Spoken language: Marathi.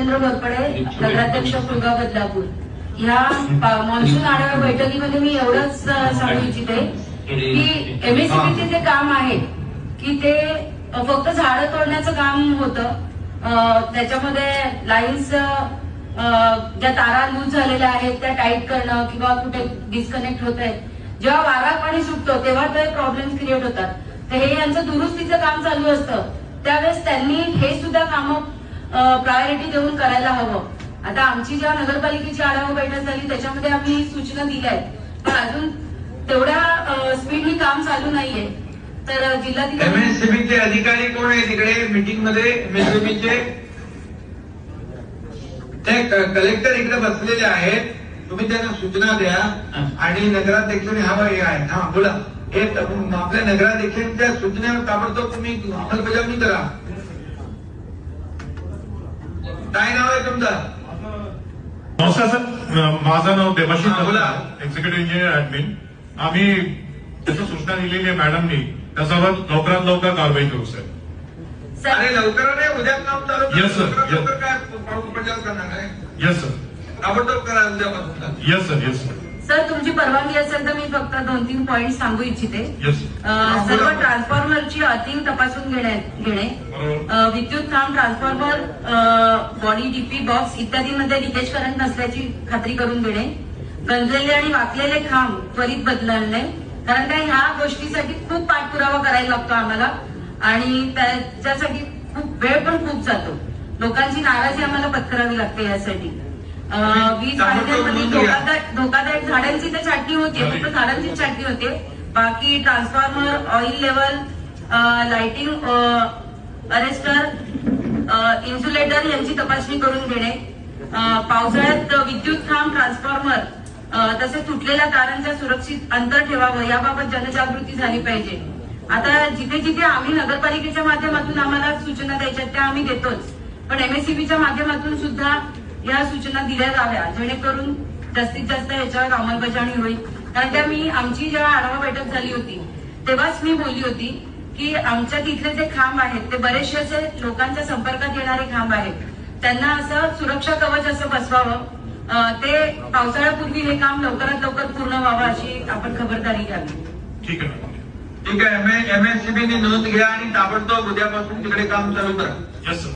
नरेंद्र घोरपडे, नगराध्यक्ष फुलगाव बदलापूर. ह्या मान्सून आढावा बैठकीमध्ये मी एवढंच सांगू इच्छिते की एमएससीबीचे जे काम आहे की ते फक्त झाडं तोडण्याचं काम होतं. त्याच्यामध्ये लाईन्स ज्या तारा लूज झालेल्या आहेत त्या टाईट करणं किंवा कुठे डिस्कनेक्ट होत आहे, जेव्हा वारा पाणी सुटतो तेव्हा ते प्रॉब्लेम्स क्रिएट होतात. तर हे यांचं दुरुस्तीचं काम चालू असतं, त्यावेळेस त्यांनी हे सुद्धा कामं प्रायोरिटी देऊन करायला हवं. आता आमची जेव्हा नगरपालिकेची आढावा बैठक झाली त्याच्यामध्ये आम्ही सूचना दिल्या आहेत, पण अजून तेवढ्या स्पीडनी काम चालू नाहीये. तर जिल्हाधिकारी एमएससीबीचे अधिकारी कोण आहे तिकडे मीटिंग मध्ये? एमएससीबीचे ते कलेक्टर इकडे बसलेले आहेत, तुम्ही त्यांना सूचना द्या. आणि नगराध्यक्षांनी हवा हे आहे हा बोला, हे आपल्या नगराध्यक्षांच्या सूचनेवर ताबडतोब तुम्ही अंमलबजावणी करा. काय नाव आहे तुमचं? नमस्कार सर, माझं नाव देवाशीष बोला. Executive engineer admin. आम्ही त्याची सूचना दिलेली आहे मॅडमनी, त्याच्यावर लवकरात लवकर कारवाई करू सर. अरे लवकर नाही, उद्या काम चालू करा. Yes, sir. लवकर काय अंमलबजावणी करणार आहे? Yes sir. ताबडतोब करा उद्यापासून. Yes sir. Yes sir. Sir तुमची परवानगी असेल तर मी फक्त 2-3 पॉईंट सांगू इच्छिते. येस. सर्व ट्रान्सफॉर्मरची अर्थिंग तपासून घेणे, विद्युत खांब, ट्रान्सफॉर्मर, बॉडी, डीपी बॉक्स इत्यादींमध्ये लिकेज करंट नसल्याची खात्री करून घेणे, गंजलेले आणि वाकलेले खांब त्वरित बदलणे, कारण काय ह्या गोष्टीसाठी खूप पाठपुरावा करायला लागतो आम्हाला आणि त्याच्यासाठी खूप वेळ पण खूप जातो. लोकांची नाराजी आम्हाला पत्करावी लागते यासाठी. वीज वाढवण्यामध्ये धोकादायक झाडांची तर छाटणी होते, फक्त झाडांची छाटणी होते. बाकी transformer, oil level, lighting arrester, insulator यांची तपासणी करून घेणे, पावसाळ्यात विद्युत खांब, ट्रान्सफॉर्मर तसेच तुटलेल्या तारांच्या सुरक्षित अंतर ठेवावं याबाबत जनजागृती झाली पाहिजे. आता जिथे जिथे आम्ही नगरपालिकेच्या माध्यमातून आम्हाला सूचना द्यायच्या त्या आम्ही देतोच, पण एमएससीबीच्या माध्यमातून सुद्धा या सूचना दिल्या जाव्या जेणेकरून जास्तीत जास्त याच्यावर अंमलबजावणी होईल. कारण त्या आमची जेव्हा आढावा बैठक झाली होती तेव्हाच मी बोलली होती की आमच्या तिथले जे खांब आहेत ते बरेचसे असे लोकांच्या संपर्कात येणारे खांब आहेत, त्यांना असं सुरक्षा कवच असं बसवावं. ते पावसाळ्यापूर्वी हे काम लवकरात लवकर पूर्ण व्हावं अशी आपण खबरदारी घ्यावी. ठीक आहे. ठीक आहे, एमएससीबीने नोंद घ्या आणि ताबडतोब उद्यापासून तिकडे काम चालू करा. Yes sir.